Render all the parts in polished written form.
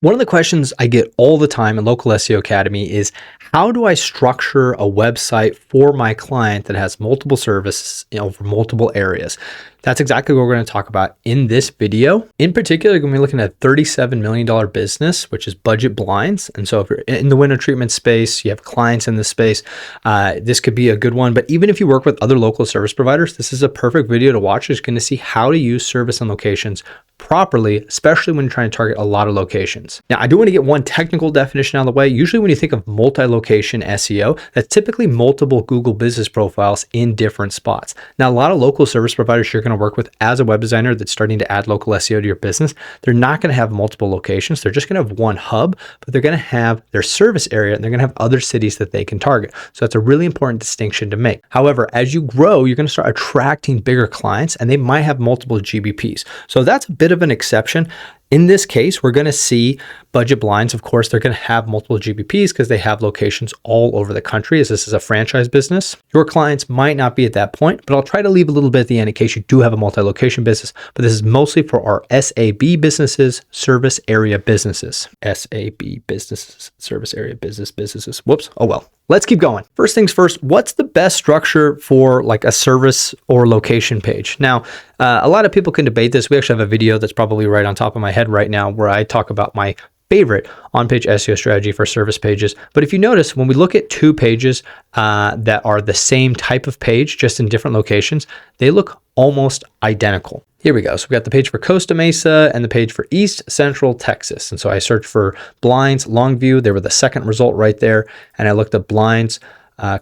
One of the questions I get all the time in Local SEO Academy is, how do I structure a website for my client that has multiple services, for multiple areas? That's exactly what we're going to talk about in this video. In particular, we're going to be looking at a $37 million business, which is budget blinds. And so if you're in the window treatment space, you have clients in this space, this could be a good one. But even if you work with other local service providers, this is a perfect video to watch. You're going to see how to use service and locations properly, especially when you're trying to target a lot of locations. Now, I do want to get one technical definition out of the way. Usually when you think of multi-location SEO, that's typically multiple Google business profiles in different spots. Now, a lot of local service providers you're going to work with as a web designer that's starting to add local SEO to your business, they're not going to have multiple locations. They're just going to have one hub, but they're going to have their service area and they're going to have other cities that they can target. So that's a really important distinction to make. However, as you grow, you're going to start attracting bigger clients and they might have multiple GBPs. So that's a bit of an exception. In this case, we're going to see budget blinds. Of course, they're going to have multiple GBPs because they have locations all over the country, as this is a franchise business. Your clients might not be at that point, but I'll try to leave a little bit at the end in case you do have a multi-location business. But this is mostly for our SAB businesses, service area businesses. SAB businesses, service area businesses. Whoops. Oh, well. Let's keep going. First things first, what's the best structure for like a service or location page? Now, a lot of people can debate this. We actually have a video that's probably right on top of my head right now where I talk about my favorite on-page SEO strategy for service pages. But if you notice, when we look at two pages that are the same type of page, just in different locations, they look almost identical. Here we go. So we got the page for Costa Mesa and the page for East Central Texas. And so I searched for blinds, Longview. They were the second result right there. And I looked at blinds,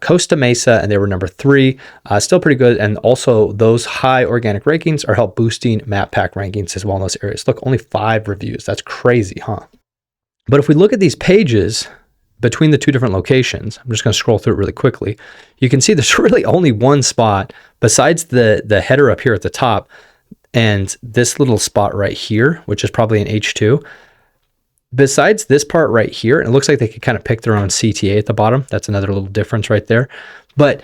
Costa Mesa, and they were number 3. Still pretty good. And also those high organic rankings are help boosting map pack rankings as well in those areas. Look, only 5 reviews. That's crazy, huh? But if we look at these pages between the two different locations, I'm just going to scroll through it really quickly. You can see there's really only one spot besides the header up here at the top and this little spot right here, which is probably an H2. Besides this part right here, and it looks like they could kind of pick their own CTA at the bottom. That's another little difference right there. But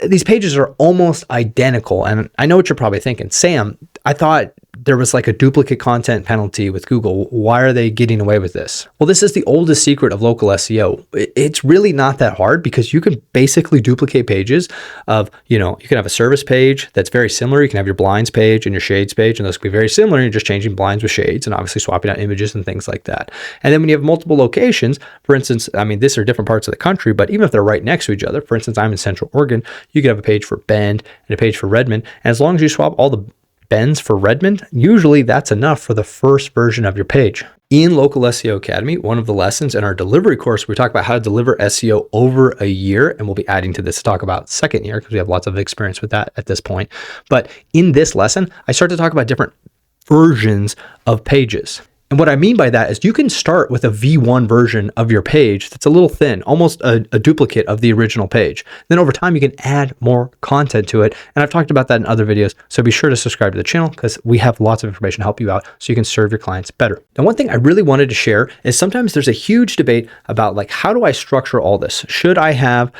these pages are almost identical. And I know what you're probably thinking, Sam, I thought there was like a duplicate content penalty with Google. Why are they getting away with this? Well, this is the oldest secret of local SEO. It's really not that hard because you can basically duplicate pages of, you can have a service page that's very similar. You can have your blinds page and your shades page, and those can be very similar. You're just changing blinds with shades and obviously swapping out images and things like that. And then when you have multiple locations, for instance, these are different parts of the country, but even if they're right next to each other, for instance, I'm in Central Oregon, you could have a page for Bend and a page for Redmond. And as long as you swap all the Bends for Redmond, usually that's enough for the first version of your page. In Local SEO Academy, one of the lessons in our delivery course, we talk about how to deliver SEO over a year, and we'll be adding to this to talk about second year because we have lots of experience with that at this point. But in this lesson, I start to talk about different versions of pages. And what I mean by that is you can start with a V1 version of your page that's a little thin, almost a duplicate of the original page. Then over time, you can add more content to it. And I've talked about that in other videos. So be sure to subscribe to the channel because we have lots of information to help you out so you can serve your clients better. Now, one thing I really wanted to share is sometimes there's a huge debate about like, how do I structure all this? Should I have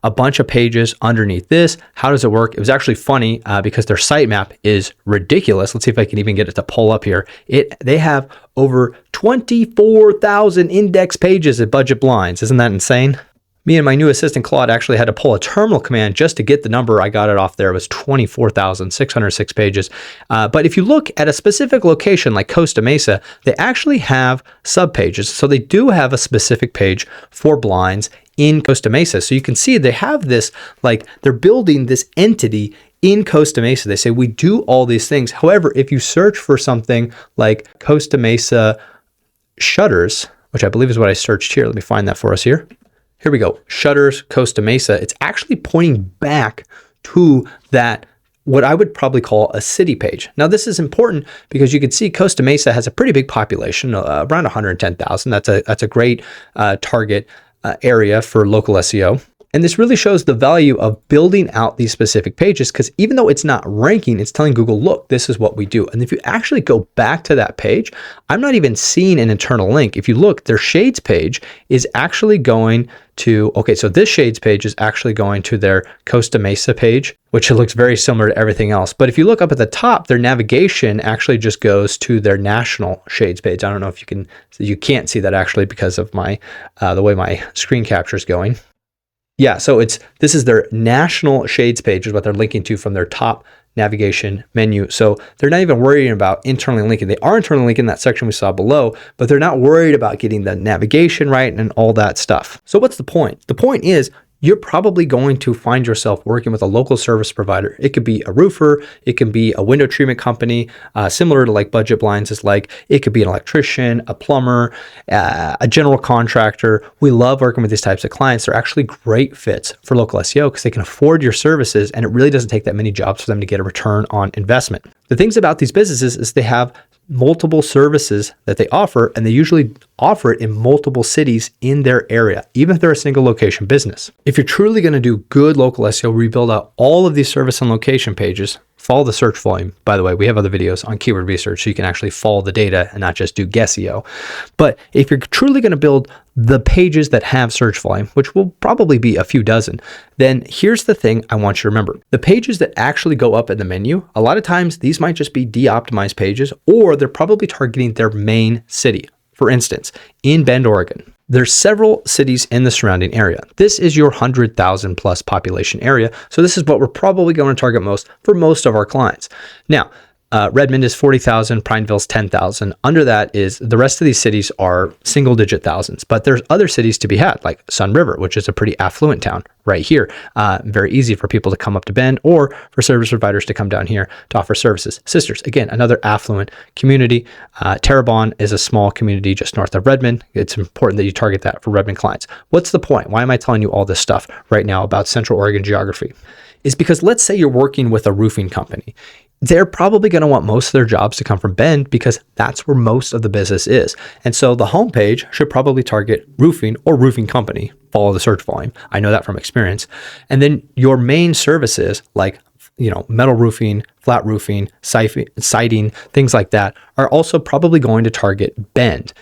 a bunch of pages underneath this? How does it work? It was actually funny because their sitemap is ridiculous. Let's see if I can even get it to pull up here. They have over 24,000 index pages at budget blinds. Isn't that insane? Me and my new assistant, Claude, actually had to pull a terminal command just to get the number. I got it off there. It was 24,606 pages. But if you look at a specific location like Costa Mesa, they actually have subpages. So they do have a specific page for blinds in Costa Mesa. So you can see they have this, like they're building this entity in Costa Mesa. They say we do all these things. However, if you search for something like Costa Mesa shutters, which I believe is what I searched here. Let me find that for us here. Here we go. Shutters, Costa Mesa. It's actually pointing back to that, what I would probably call a city page. Now, this is important because you can see Costa Mesa has a pretty big population, around 110,000. That's a great target area for local SEO. And this really shows the value of building out these specific pages, because even though it's not ranking, it's telling Google, look, this is what we do. And if you actually go back to that page, I'm not even seeing an internal link. If you look, their shades page is actually going to, okay, so this shades page is actually going to their Costa Mesa page, which looks very similar to everything else. But if you look up at the top, their navigation actually just goes to their national shades page. I don't know if you can't see that actually because of my the way my screen capture is going. Yeah, so this is their national shades page is what they're linking to from their top navigation menu. So they're not even worrying about internally linking. They are internally linking that section we saw below, but they're not worried about getting the navigation right and all that stuff. So what's the point? The point is, you're probably going to find yourself working with a local service provider. It could be a roofer, it can be a window treatment company, similar to like Budget Blinds is like, it could be an electrician, a plumber, a general contractor. We love working with these types of clients. They're actually great fits for local SEO because they can afford your services, and it really doesn't take that many jobs for them to get a return on investment. The things about these businesses is they have multiple services that they offer, and they usually offer it in multiple cities in their area, even if they're a single location business. If you're truly going to do good local SEO, rebuild out all of these service and location pages, follow the search volume. By the way, we have other videos on keyword research so you can actually follow the data and not just do guess SEO. But if you're truly going to build the pages that have search volume, which will probably be a few dozen, then here's the thing I want you to remember. The pages that actually go up in the menu, a lot of times these might just be de-optimized pages, or they're probably targeting their main city. For instance, in Bend, Oregon, there's several cities in the surrounding area. This is your 100,000 plus population area. So this is what we're probably going to target most for most of our clients. Now, Redmond is 40,000, Prineville's 10,000. Under that is the rest of these cities are single digit thousands, but there's other cities to be had, like Sun River, which is a pretty affluent town right here. Very easy for people to come up to Bend or for service providers to come down here to offer services. Sisters, again, another affluent community. Terrebonne is a small community just north of Redmond. It's important that you target that for Redmond clients. What's the point? Why am I telling you all this stuff right now about Central Oregon geography? Is because let's say you're working with a roofing company. They're probably going to want most of their jobs to come from Bend because that's where most of the business is. And so the homepage should probably target roofing or roofing company. Follow the search volume. I know that from experience. And then your main services like metal roofing, flat roofing, siding, things like that are also probably going to target Bend.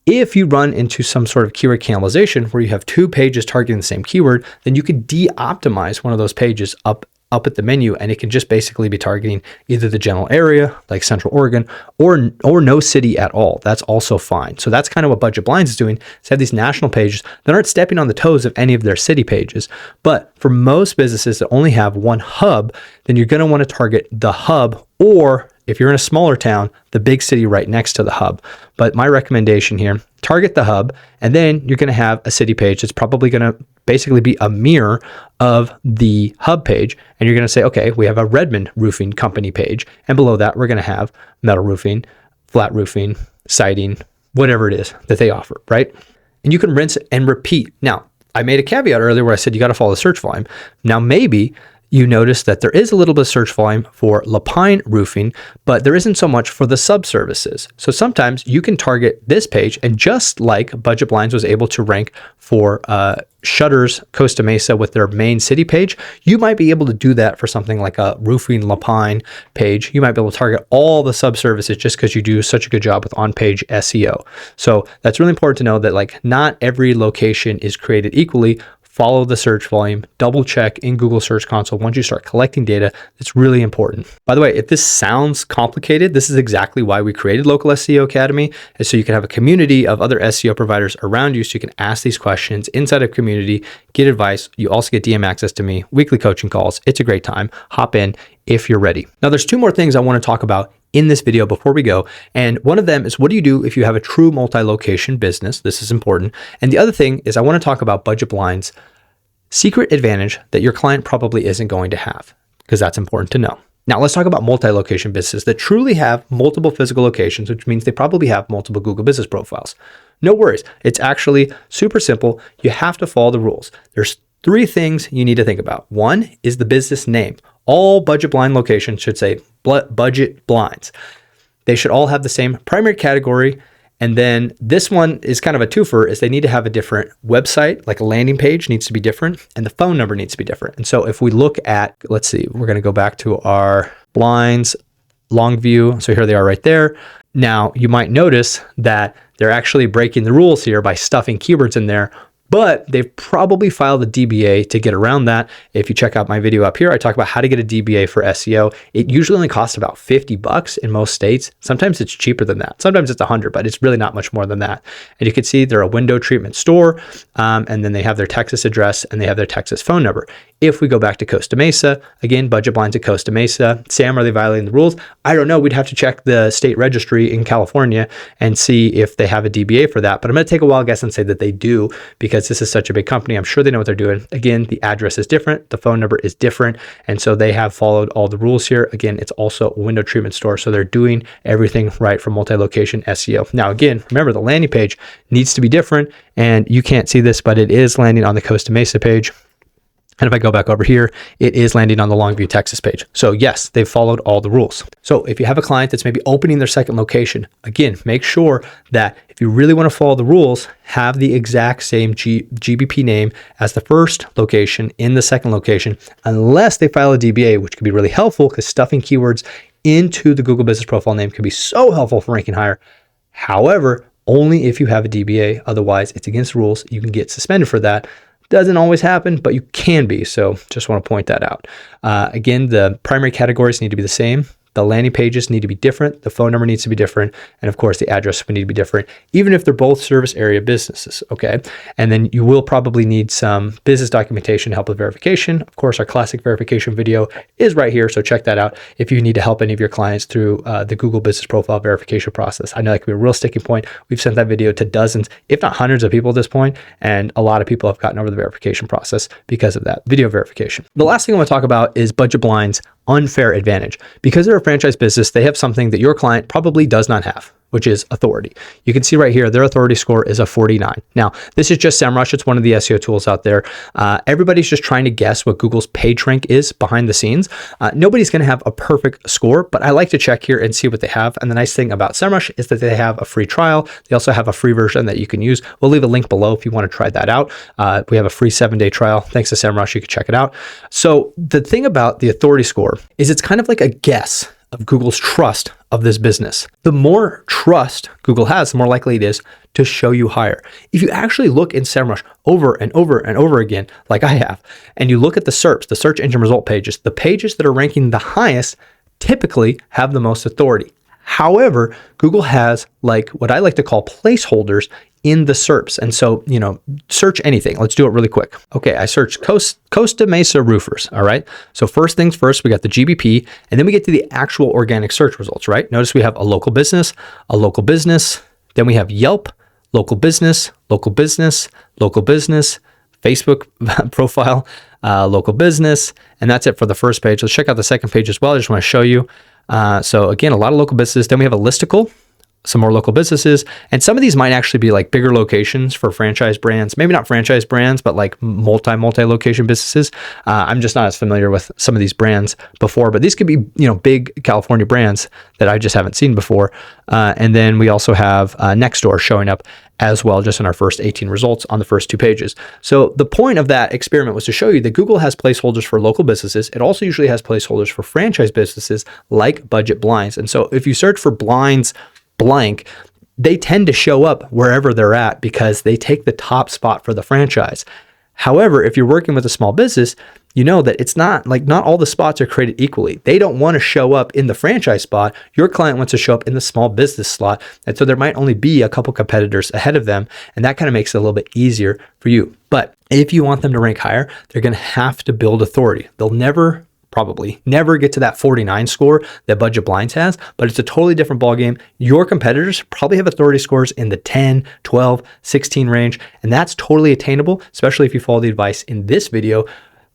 If you run into some sort of keyword cannibalization where you have two pages targeting the same keyword, then you could de-optimize one of those pages up at the menu, and it can just basically be targeting either the general area like Central Oregon or no city at all. That's also fine. So that's kind of what Budget Blinds is doing, is have these national pages that aren't stepping on the toes of any of their city pages. But for most businesses that only have one hub, then you're going to want to target the hub, or if you're in a smaller town, the big city right next to the hub. But my recommendation here, target the hub, and then you're going to have a city page that's probably going to basically be a mirror of the hub page. And you're going to say, okay, we have a Redmond roofing company page. And below that, we're going to have metal roofing, flat roofing, siding, whatever it is that they offer, right? And you can rinse and repeat. Now, I made a caveat earlier where I said you got to follow the search volume. Now, maybe you notice that there is a little bit of search volume for Lapine roofing, but there isn't so much for the sub-services. So sometimes you can target this page, and just like Budget Blinds was able to rank for Shutter's Costa Mesa with their main city page, you might be able to do that for something like a roofing Lapine page. You might be able to target all the sub-services just because you do such a good job with on-page SEO. So that's really important to know that like not every location is created equally. Follow the search volume, double check in Google Search Console once you start collecting data. It's really important. By the way, if this sounds complicated, this is exactly why we created Local SEO Academy, is so you can have a community of other SEO providers around you so you can ask these questions inside a community, get advice. You also get DM access to me, weekly coaching calls. It's a great time. Hop in if you're ready. Now, there's two more things I want to talk about in this video before we go. And one of them is, what do you do if you have a true multi-location business? This is important. And the other thing is I want to talk about Budget Blinds' secret advantage that your client probably isn't going to have, because that's important to know. Now let's talk about multi-location businesses that truly have multiple physical locations, which means they probably have multiple Google business profiles. No worries. It's actually super simple. You have to follow the rules. There's three things you need to think about. One is the business name. All Budget Blind locations should say Budget Blinds. They should all have the same primary category And then this one is kind of a twofer, is they need to have a different website, like a landing page needs to be different, and the phone number needs to be different. And so if we look at, let's see, we're going to go back to our blinds, long view. So here they are right there. Now you might notice that they're actually breaking the rules here by stuffing keywords in there, but they've probably filed a DBA to get around that. If you check out my video up here, I talk about how to get a DBA for SEO. It usually only costs about $50 in most states. Sometimes it's cheaper than that. Sometimes it's $100, but it's really not much more than that. And you can see they're a window treatment store, and then they have their Texas address and they have their Texas phone number. If we go back to Costa Mesa, again, budget blinds at Costa Mesa. Sam, are they violating the rules? I don't know. We'd have to check the state registry in California and see if they have a DBA for that. But I'm going to take a wild guess and say that they do, because this is such a big company. I'm sure they know what they're doing. Again, the address is different. The phone number is different. And so they have followed all the rules here. Again, it's also a window treatment store. So they're doing everything right for multi-location SEO. Now, again, remember the landing page needs to be different, and you can't see this, but it is landing on the Costa Mesa page. And if I go back over here, it is landing on the Longview, Texas page. So yes, they've followed all the rules. So if you have a client that's maybe opening their second location, again, make sure that if you really want to follow the rules, have the exact same GBP name as the first location in the second location, unless they file a DBA, which can be really helpful because stuffing keywords into the Google Business Profile name can be so helpful for ranking higher. However, only if you have a DBA. Otherwise, it's against the rules. You can get suspended for that. Doesn't always happen, but you can be. So just want to point that out. Again, the primary categories need to be the same. The landing pages need to be different. The phone number needs to be different. And of course, the address would need to be different, even if they're both service area businesses, okay? And then you will probably need some business documentation to help with verification. Of course, our classic verification video is right here, so check that out if you need to help any of your clients through the Google Business Profile verification process. I know that can be a real sticking point. We've sent that video to dozens, if not hundreds of people at this point, and a lot of people have gotten over the verification process because of that video verification. The last thing I want to talk about is budget blinds unfair advantage. Because they're a franchise business, they have something that your client probably does not have, which is authority. You can see right here, their authority score is a 49. Now, this is just SEMrush. It's one of the SEO tools out there. Everybody's just trying to guess what Google's PageRank is behind the scenes. Nobody's going to have a perfect score, but I like to check here and see what they have. And the nice thing about SEMrush is that they have a free trial. They also have a free version that you can use. We'll leave a link below if you want to try that out. We have a free 7-day trial. Thanks to SEMrush, you can check it out. So the thing about the authority score is it's kind of like a guess of Google's trust of this business. The more trust Google has, the more likely it is to show you higher. If you actually look in SEMrush over and over and over again, like I have, and you look at the SERPs, the search engine result pages, the pages that are ranking the highest typically have the most authority. However, Google has like what I like to call placeholders in the SERPs. And so, search anything. Let's do it really quick. Okay, I searched Costa Mesa roofers. All right. So first things first, we got the GBP, and then we get to the actual organic search results, right? Notice we have a local business, then we have Yelp, local business, Facebook profile, local business, and that's it for the first page. Let's check out the second page as well. I just want to show you. So again, a lot of local businesses. Then we have a listicle, some more local businesses, and some of these might actually be like bigger locations for franchise brands, maybe not franchise brands, but like multi-location businesses. I'm just not as familiar with some of these brands before, but these could be, big California brands that I just haven't seen before. And then we also have Nextdoor showing up as well, just in our first 18 results on the first 2 pages. So the point of that experiment was to show you that Google has placeholders for local businesses. It also usually has placeholders for franchise businesses like budget blinds. And so if you search for blinds blank, they tend to show up wherever they're at because they take the top spot for the franchise. However, if you're working with a small business, you know that it's not all the spots are created equally. They don't want to show up in the franchise spot. Your client wants to show up in the small business slot. And so there might only be a couple competitors ahead of them. And that kind of makes it a little bit easier for you. But if you want them to rank higher, they're going to have to build authority. They'll probably never get to that 49 score that Budget Blinds has, but it's a totally different ballgame. Your competitors probably have authority scores in the 10, 12, 16 range, and that's totally attainable, especially if you follow the advice in this video,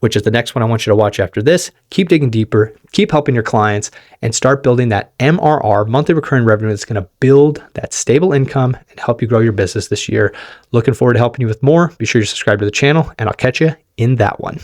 which is the next one I want you to watch after this. Keep digging deeper, keep helping your clients, and start building that MRR, monthly recurring revenue, that's going to build that stable income and help you grow your business this year. Looking forward to helping you with more. Be sure you subscribe to the channel, and I'll catch you in that one.